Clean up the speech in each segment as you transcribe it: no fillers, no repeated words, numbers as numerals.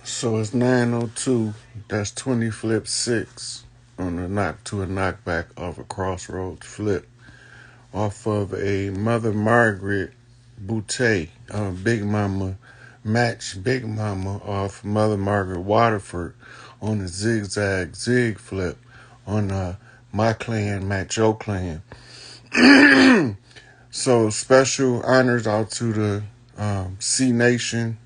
So it's 9:02. That's 20 flip 6 on the knock to a knockback off a crossroads flip off of a Mother Margaret Boutte, Big Mama match Big Mama off Mother Margaret Waterford on the zigzag zig flip on my clan, Matt Joe clan. So special honors out to the C Nation.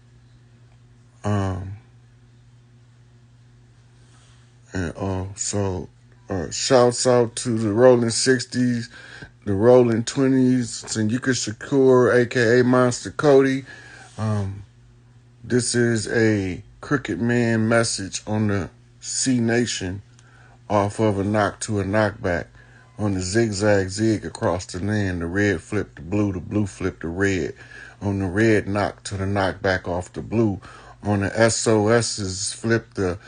Shouts out to the Rolling 60s, the Rolling 20s, Sanyika Shakur, a.k.a. Monster Cody. This is a Cricket Man message on the C Nation off of a knock to a knockback on the zigzag zig across the land. The red flipped the blue flipped the red. On the red knock to the knockback off the blue. On the SOS's flip the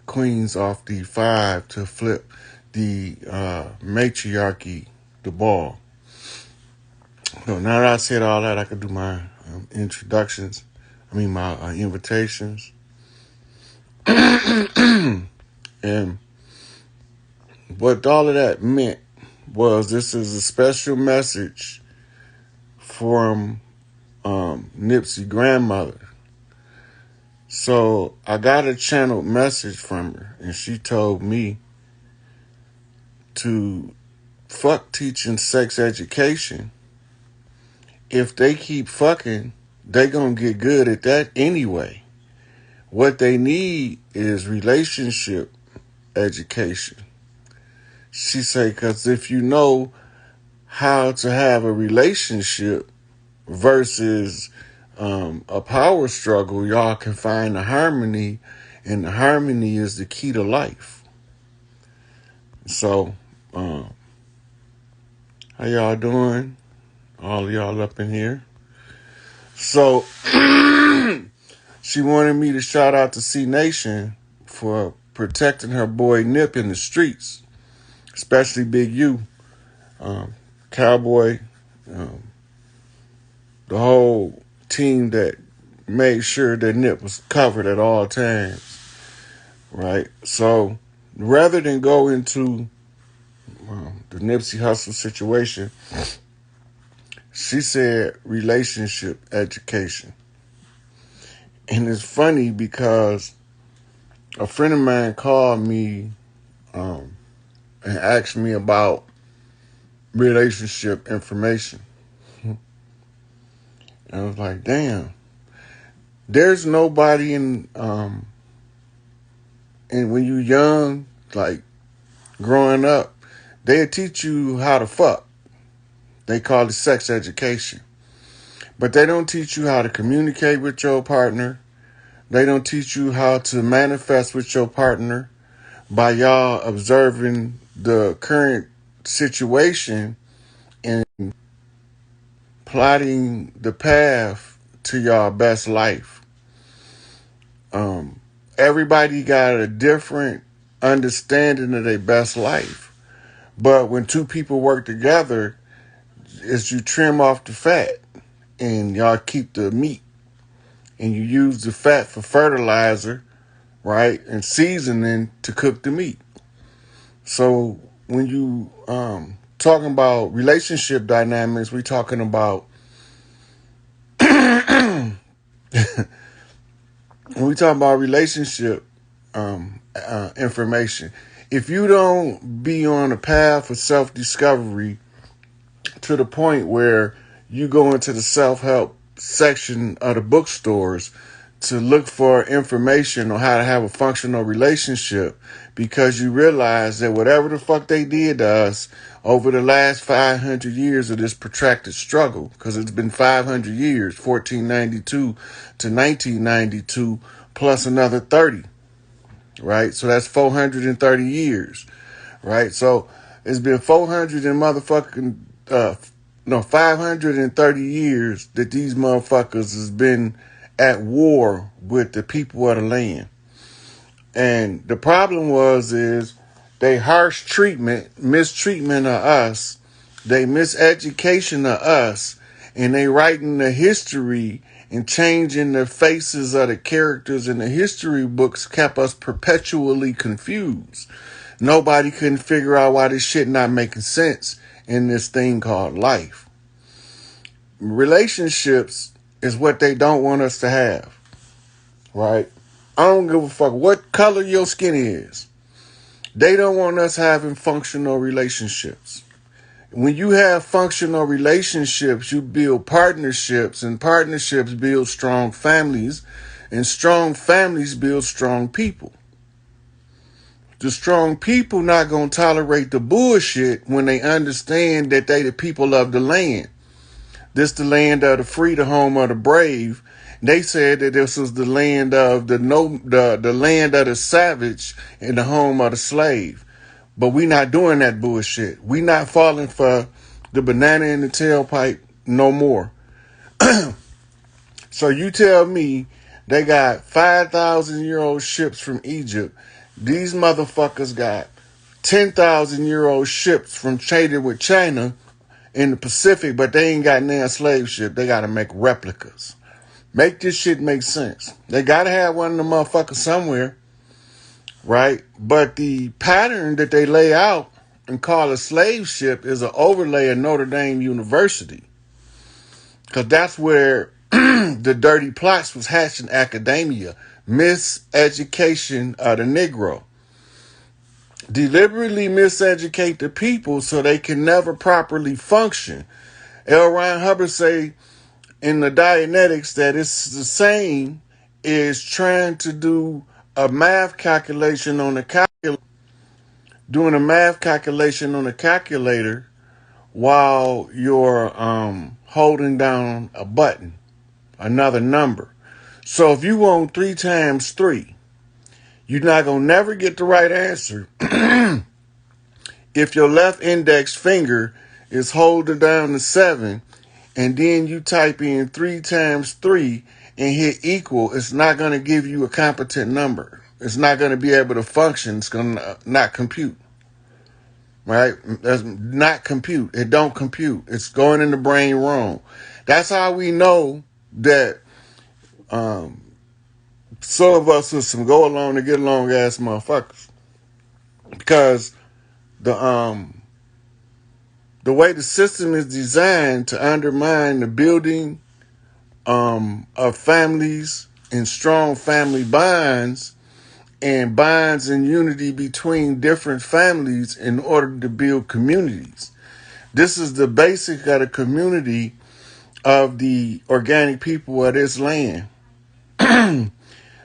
queens off the 5 to flip the matriarchy, the ball. So now that I said all that, I could do my invitations. And what all of that meant was this is a special message from Nipsey grandmother. So I got a channeled message from her, and she told me to fuck teaching sex education. If they keep fucking, they gonna get good at that anyway. What they need is relationship education. She say, because if you know how to have a relationship versus a power struggle, y'all can find the harmony, and the harmony is the key to life. So, how y'all doing? All of y'all up in here. So, she wanted me to shout out to C Nation for protecting her boy Nip in the streets, especially Big U, Cowboy, the whole team that made sure that Nip was covered at all times, right? So rather than go into the Nipsey Hussle situation, she said relationship education. And it's funny because a friend of mine called me and asked me about relationship information. And I was like, damn, there's nobody and when you young, like growing up, they'll teach you how to fuck. They call it sex education. But they don't teach you how to communicate with your partner. They don't teach you how to manifest with your partner by y'all observing the current situation and plotting the path to y'all best life. Everybody got a different understanding of their best life. But when two people work together, is you trim off the fat and y'all keep the meat. And you use the fat for fertilizer, right? And seasoning to cook the meat. So when you talking about relationship dynamics, we talking about when we talk about relationship information, if you don't be on a path of self-discovery to the point where you go into the self-help section of the bookstores to look for information on how to have a functional relationship, because you realize that whatever the fuck they did to us over the last 500 years of this protracted struggle, because it's been 500 years, 1492 to 1992, plus another 30, right? So that's 430 years, right? So it's been 400 and motherfucking, 530 years that these motherfuckers has been at war with the people of the land. And the problem is they harsh treatment, mistreatment of us, they miseducation of us, and they writing the history and changing the faces of the characters in the history books kept us perpetually confused. Nobody couldn't figure out why this shit not making sense in this thing called life. Relationships is what they don't want us to have, right? I don't give a fuck what color your skin is. They don't want us having functional relationships. When you have functional relationships, you build partnerships, and partnerships build strong families, and strong families build strong people. The strong people not going to tolerate the bullshit when they understand that they the people of the land. This the land of the free, the home of the brave. They said that this was the land of the land of the savage and the home of the slave. But we not doing that bullshit. We not falling for the banana in the tailpipe no more. So you tell me they got 5,000-year-old ships from Egypt. These motherfuckers got 10,000-year-old ships from traded with China in the Pacific, but they ain't got no slave ship. They got to make replicas. Make this shit make sense. They got to have one of the motherfuckers somewhere, right? But the pattern that they lay out and call a slave ship is an overlay of Notre Dame University. Because that's where the dirty plots was hatched in academia. Miseducation of the Negro. Deliberately miseducate the people so they can never properly function. L. Ron Hubbard say in the Dianetics that it's the same as trying to do a math calculation on the calculator, doing a math calculation on the calculator while you're holding down a button, another number. So if you want 3 times 3, you're not going to never get the right answer if your left index finger is holding down the 7 and then you type in 3 times 3 and hit equal. It's not going to give you a competent number. It's not going to be able to function. It's going to not compute. Right? That's not compute. It don't compute. It's going in the brain wrong. That's how we know that some of us are some go along to get along ass motherfuckers. Because the way the system is designed to undermine the building of families and strong family bonds and bonds and unity between different families in order to build communities. This is the basic of the community of the organic people of this land.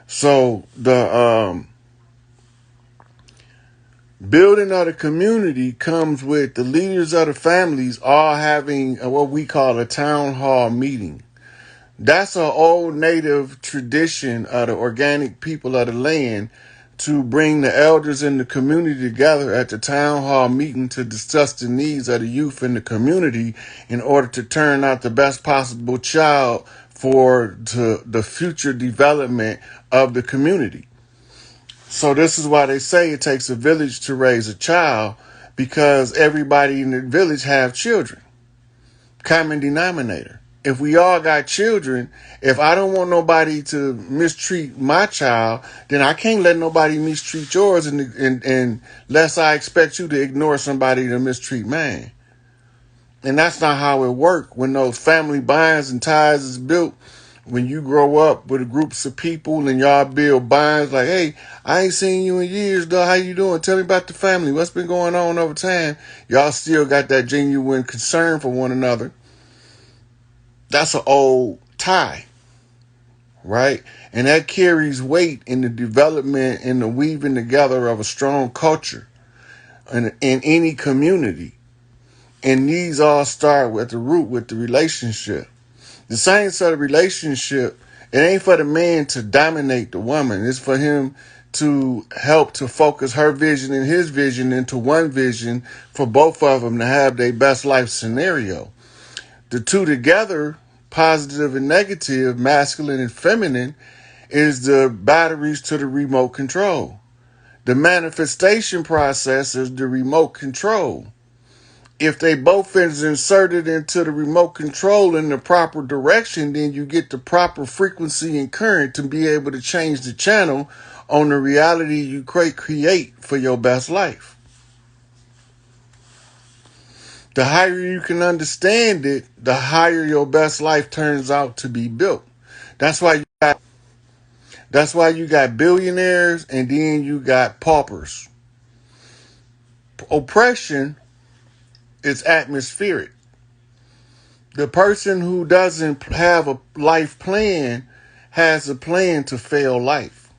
So the building of the community comes with the leaders of the families all having what we call a town hall meeting. That's an old native tradition of the organic people of the land to bring the elders in the community together at the town hall meeting to discuss the needs of the youth in the community in order to turn out the best possible child for the future development of the community. So this is why they say it takes a village to raise a child, because everybody in the village have children. Common denominator. If we all got children, if I don't want nobody to mistreat my child, then I can't let nobody mistreat yours unless I expect you to ignore somebody to mistreat mine. And that's not how it works. When those family bonds and ties is built, when you grow up with groups of people and y'all build bonds like, hey, I ain't seen you in years, though. How you doing? Tell me about the family. What's been going on over time? Y'all still got that genuine concern for one another. That's an old tie, right? And that carries weight in the development and the weaving together of a strong culture in any community. And these all start at the root with the relationship. The science of the relationship, it ain't for the man to dominate the woman. It's for him to help to focus her vision and his vision into one vision for both of them to have their best life scenario. The two together, positive and negative, masculine and feminine, is the batteries to the remote control. The manifestation process is the remote control. If they both is inserted into the remote control in the proper direction, then you get the proper frequency and current to be able to change the channel on the reality you create for your best life. The higher you can understand it, the higher your best life turns out to be built. That's why you got billionaires and then you got paupers. Oppression is atmospheric. The person who doesn't have a life plan has a plan to fail life,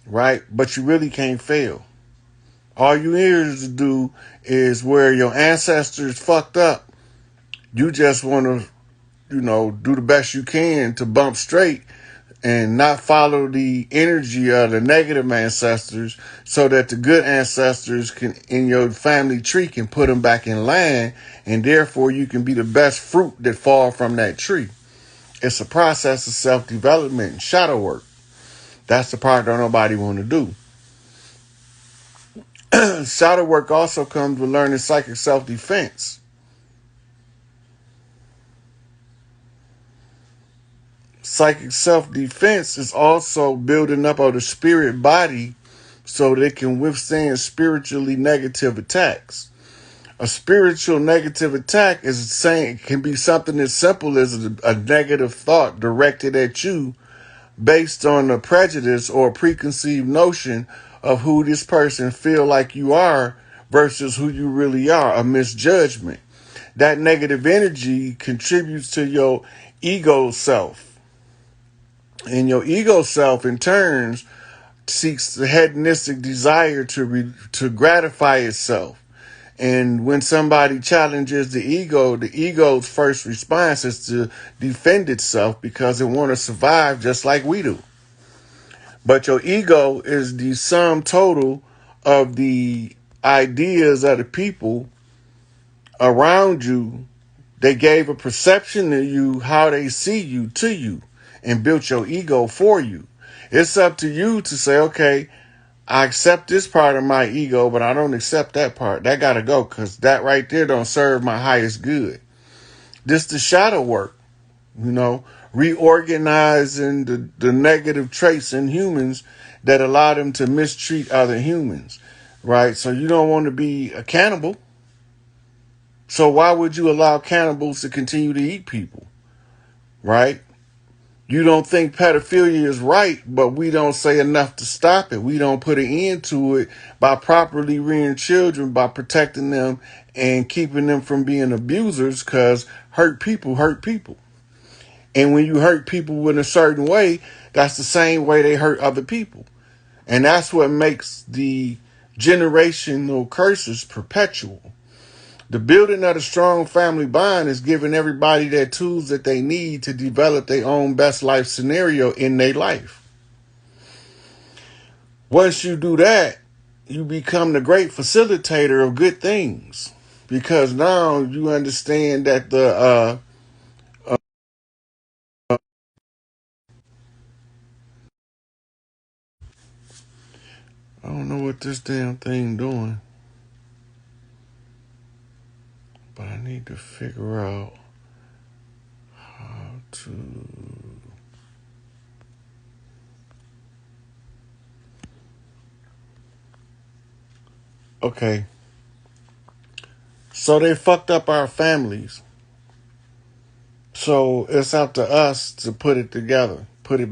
right? But you really can't fail. All you here to do is where your ancestors fucked up. You just want to, do the best you can to bump straight and not follow the energy of the negative ancestors so that the good ancestors can in your family tree can put them back in line, and therefore you can be the best fruit that fall from that tree. It's a process of self-development and shadow work. That's the part that nobody want to do. Shadow work also comes with learning psychic self-defense. Psychic self-defense is also building up of the spirit body so they can withstand spiritually negative attacks. A spiritual negative attack is saying can be something as simple as a negative thought directed at you based on a prejudice or a preconceived notion of who this person feel like you are versus who you really are, a misjudgment. That negative energy contributes to your ego self. And your ego self, in turn, seeks the hedonistic desire to gratify itself. And when somebody challenges the ego's first response is to defend itself because it wants to survive just like we do. But your ego is the sum total of the ideas of the people around you. They gave a perception to you, how they see you, to you, and built your ego for you. It's up to you to say, okay, I accept this part of my ego, but I don't accept that part. That got to go because that right there don't serve my highest good. This the shadow work, reorganizing the negative traits in humans that allow them to mistreat other humans, right? So you don't want to be a cannibal. So why would you allow cannibals to continue to eat people, right? You don't think pedophilia is right, but we don't say enough to stop it. We don't put an end to it by properly rearing children, by protecting them and keeping them from being abusers, because hurt people hurt people. And when you hurt people in a certain way, that's the same way they hurt other people. And that's what makes the generational curses perpetual. The building of a strong family bond is giving everybody their tools that they need to develop their own best life scenario in their life. Once you do that, you become the great facilitator of good things, because now you understand that I don't know what this damn thing doing, but I need to figure out how to. Okay. So they fucked up our families. So it's up to us to put it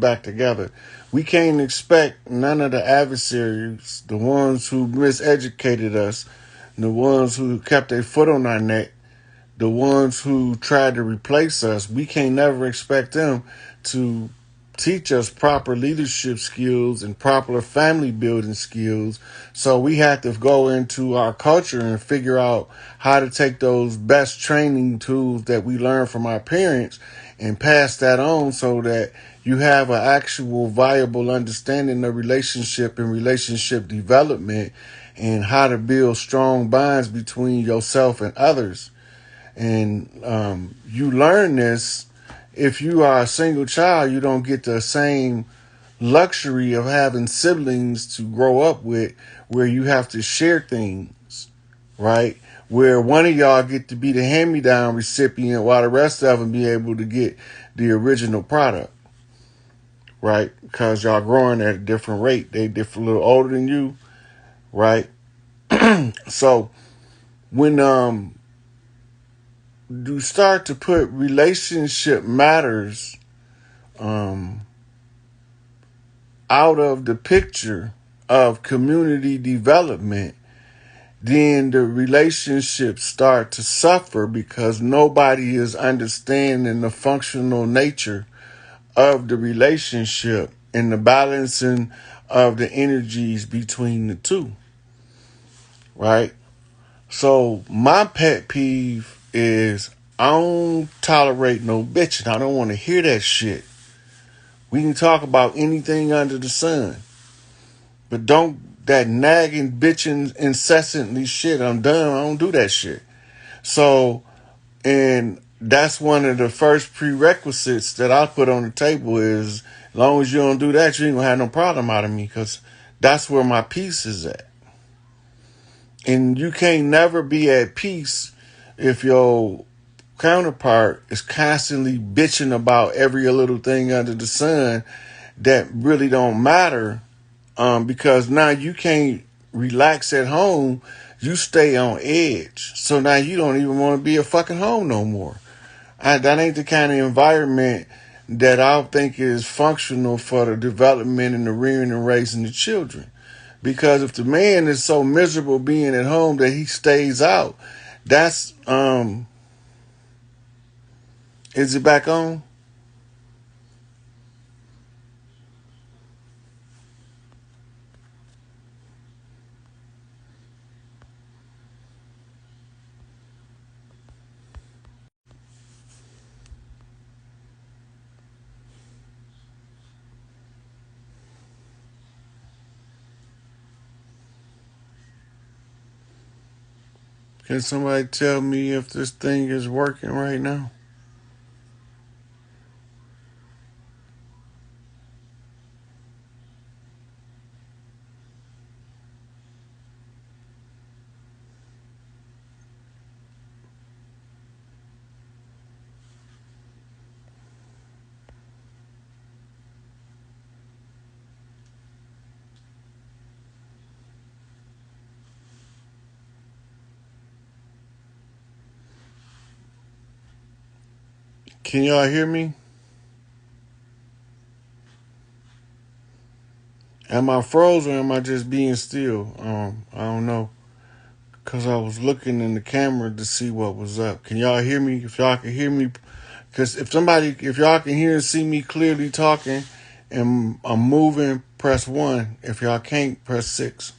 back together. We can't expect none of the adversaries, the ones who miseducated us, the ones who kept their foot on our neck, the ones who tried to replace us. We can't never expect them to teach us proper leadership skills and proper family building skills. So we have to go into our culture and figure out how to take those best training tools that we learned from our parents and pass that on so that you have an actual viable understanding of relationship and relationship development and how to build strong bonds between yourself and others. And you learn this. If you are a single child, you don't get the same luxury of having siblings to grow up with where you have to share things, right? where one of y'all get to be the hand-me-down recipient while the rest of them be able to get the original product, right? Because y'all growing at a different rate. They different, a little older than you, right? So when you start to put relationship matters out of the picture of community development, then the relationships start to suffer because nobody is understanding the functional nature of the relationship and the balancing of the energies between the two, right? So my pet peeve is I don't tolerate no bitching. I don't want to hear that shit. We can talk about anything under the sun, but don't that nagging, bitching, incessantly shit. I'm done. I don't do that shit. So, and that's one of the first prerequisites that I put on the table is as long as you don't do that, you ain't gonna have no problem out of me because that's where my peace is at. And you can't never be at peace if your counterpart is constantly bitching about every little thing under the sun that really don't matter, because now you can't relax at home. You stay on edge. So now you don't even want to be a fucking home no more. That ain't the kind of environment that I think is functional for the development and the rearing and raising the children. Because if the man is so miserable being at home that he stays out, that's is it back on? Can somebody tell me if this thing is working right now? Can y'all hear me? Am I frozen or am I just being still? I don't know. Because I was looking in the camera to see what was up. Can y'all hear me? If y'all can hear me, because if y'all can hear and see me clearly talking and I'm moving, press 1. If y'all can't, press 6.